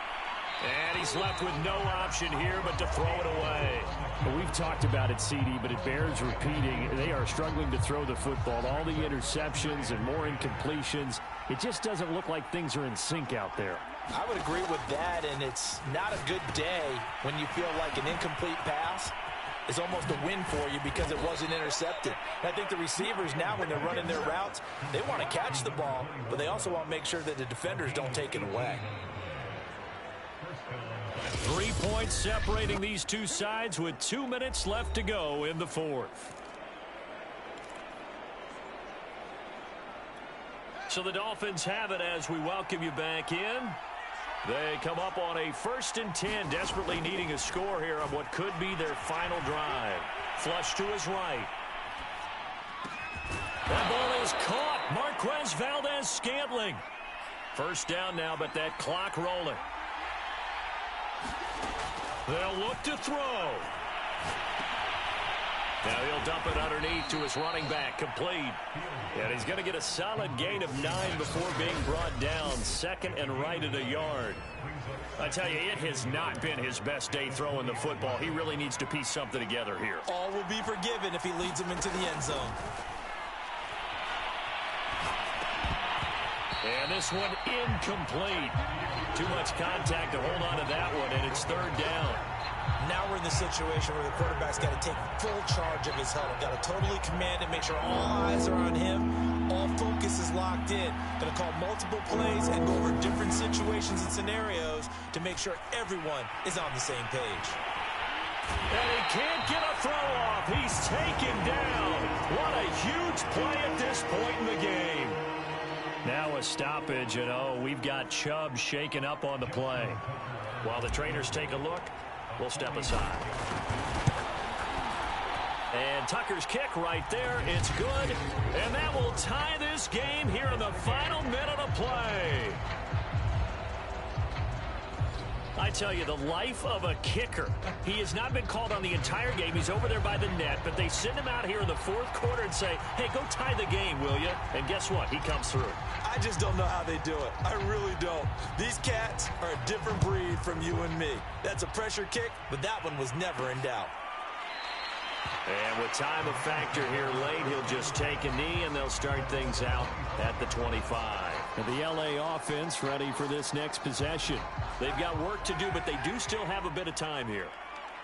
And he's left with no option here but to throw it away. Well, we've talked about it, CD, but it bears repeating. They are struggling to throw the football. All the interceptions and more incompletions. It just doesn't look like things are in sync out there. I would agree with that, and it's not a good day when you feel like an incomplete pass is almost a win for you because it wasn't intercepted. And I think the receivers now, when they're running their routes, they want to catch the ball, but they also want to make sure that the defenders don't take it away. 3 points separating these two sides with 2 minutes left to go in the fourth. So the Dolphins have it as we welcome you back in. They come up on a 1st and 10, desperately needing a score here on what could be their final drive. Flush to his right. That ball is caught. Marquez Valdez-Scantling. 1st down now, but that clock rolling. They'll look to throw. Now he'll dump it underneath to his running back, complete. And he's going to get a solid gain of 9 before being brought down, second and right at a yard. I tell you, it has not been his best day throwing the football. He really needs to piece something together here. All will be forgiven if he leads them into the end zone. And this one incomplete. Too much contact to hold on to that one, and it's third down. Now we're in the situation where the quarterback's got to take full charge of his huddle. Got to totally command it, make sure all eyes are on him. All focus is locked in. Going to call multiple plays and go over different situations and scenarios to make sure everyone is on the same page. And he can't get a throw off. He's taken down. What a huge play at this point in the game. Now a stoppage, and we've got Chubb shaken up on the play. While the trainers take a look, we'll step aside. And Tucker's kick right there. It's good. And that will tie this game here in the final minute of play. I tell you, the life of a kicker. He has not been called on the entire game. He's over there by the net, but they send him out here in the fourth quarter and say, hey, go tie the game, will you? And guess what? He comes through. I just don't know how they do it. I really don't. These cats are a different breed from you and me. That's a pressure kick, but that one was never in doubt. And with time of factor here late, he'll just take a knee, and they'll start things out at the 25. And the LA offense ready for this next possession. They've got work to do, but they do still have a bit of time here.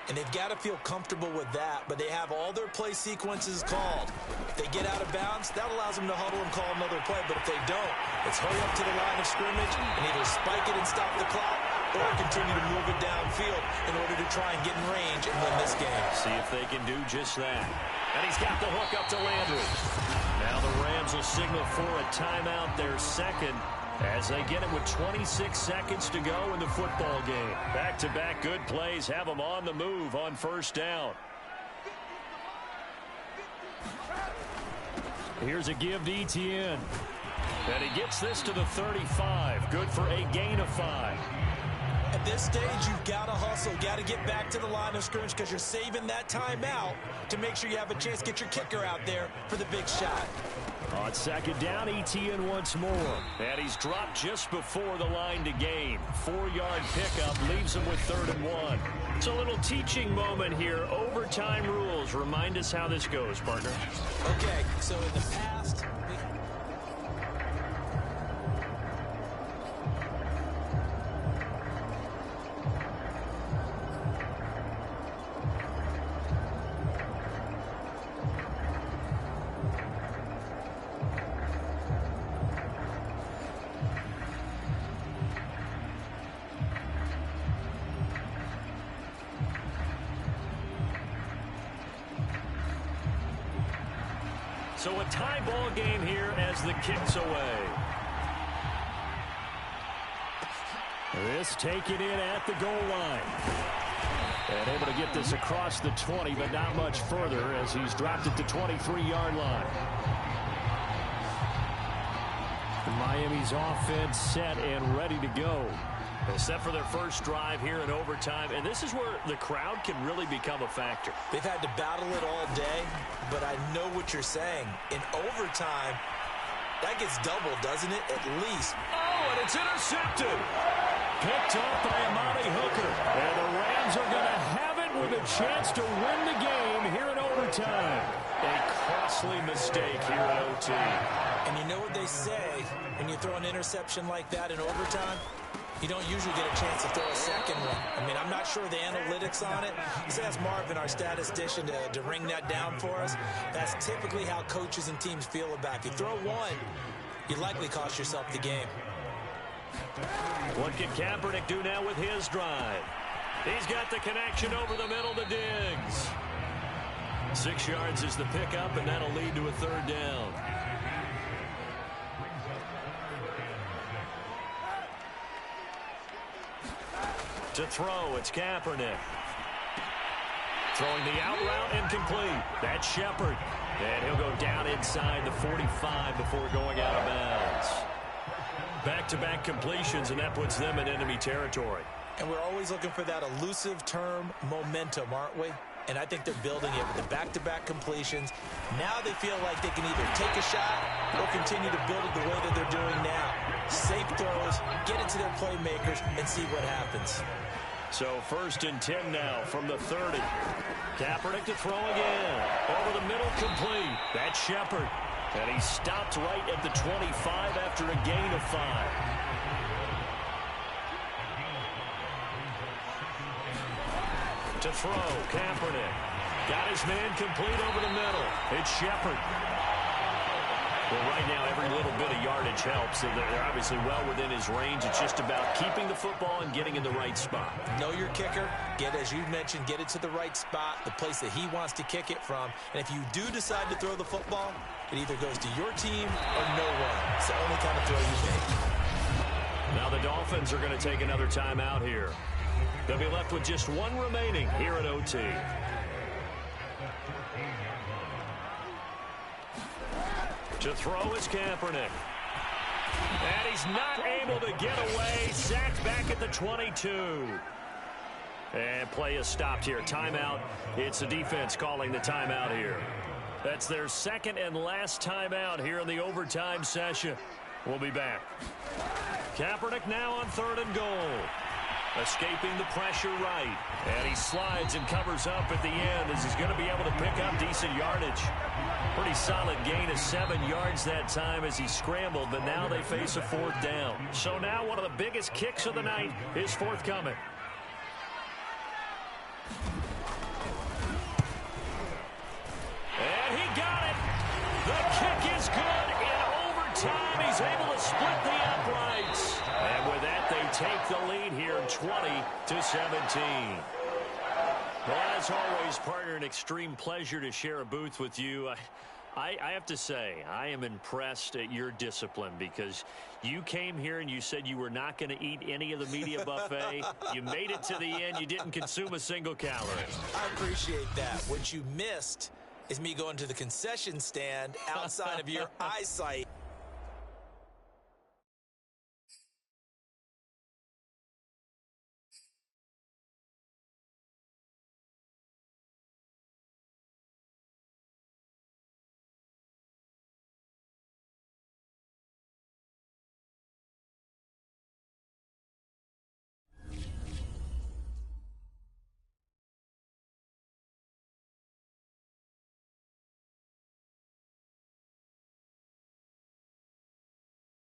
And they've got to feel comfortable with that, but they have all their play sequences called. If they get out of bounds, that allows them to huddle and call another play, but if they don't, it's hurry up to the line of scrimmage and either spike it and stop the clock or continue to move it downfield in order to try and get in range and win this game. See if they can do just that. And he's got the hook up to Landry. Now the Rams will signal for a timeout, their second, as they get it with 26 seconds to go in the football game. Back-to-back good plays have them on the move on first down. Here's a give to Etienne. And he gets this to the 35. Good for a gain of 5. At this stage, you've got to hustle. Got to get back to the line of scrimmage because you're saving that timeout to make sure you have a chance to get your kicker out there for the big shot. On second down, Etienne once more. And he's dropped just before the line to gain. 4-yard pickup leaves him with 3rd and 1. It's a little teaching moment here. Overtime rules. Remind us how this goes, partner. Okay, so in the past... So a tie ball game here as the kick's away. This taken in at the goal line. And able to get this across the 20, but not much further as he's dropped it to 23-yard line. Miami's offense set and ready to go. They're set for their first drive here in overtime, and this is where the crowd can really become a factor. They've had to battle it all day, but I know what you're saying. In overtime, that gets doubled, doesn't it? At least. Oh, and it's intercepted. Picked up by Amani Hooker. And the Rams are going to have it with a chance to win the game here in overtime. A costly mistake here in OT. And you know what they say when you throw an interception like that in overtime? You don't usually get a chance to throw a second one. I mean, I'm not sure the analytics on it. Let's ask Marvin, our statistician, to ring that down for us. That's typically how coaches and teams feel about it. If you throw one, you likely cost yourself the game. What can Kaepernick do now with his drive? He's got the connection over the middle to Diggs. 6 yards is the pickup, and that'll lead to a 3rd down. To throw, it's Kaepernick. Throwing the out route, incomplete. That's Shepard. And he'll go down inside the 45 before going out of bounds. Back-to-back completions, and that puts them in enemy territory. And we're always looking for that elusive term, momentum, aren't we? And I think they're building it with the back-to-back completions. Now they feel like they can either take a shot or continue to build it the way that they're doing now. Safe throws, get it to their playmakers, and see what happens. So 1st and 10 now from the 30. Kaepernick to throw again. Over the middle, complete. That's Shepard. And he stopped right at the 25 after a gain of 5. To throw, Kaepernick. Got his man complete over the middle. It's Shepard. Well, right now, every little bit of yardage helps. So they're obviously well within his range. It's just about keeping the football and getting in the right spot. Know your kicker. As you mentioned, get it to the right spot, the place that he wants to kick it from. And if you do decide to throw the football, it either goes to your team or no one. It's the only kind of throw you make. Now the Dolphins are going to take another timeout here. They'll be left with just 1 remaining here at OT. To throw is Kaepernick. And he's not able to get away. Sacked back at the 22. And play is stopped here. Timeout. It's the defense calling the timeout here. That's their 2nd and last timeout here in the overtime session. We'll be back. Kaepernick now on 3rd and goal. Escaping the pressure right. And he slides and covers up at the end as he's going to be able to pick up decent yardage. Pretty solid gain of 7 yards that time as he scrambled, but now they face a 4th down. So now one of the biggest kicks of the night is forthcoming. And he got it. The kick is good. In overtime, he's able to split the uprights. And with that, they take the lead here, 20-17. Well, as always, partner, an extreme pleasure to share a booth with you. I have to say, I am impressed at your discipline because you came here and you said you were not going to eat any of the media buffet. You made it to the end. You didn't consume a single calorie. I appreciate that. What you missed is me going to the concession stand outside of your eyesight.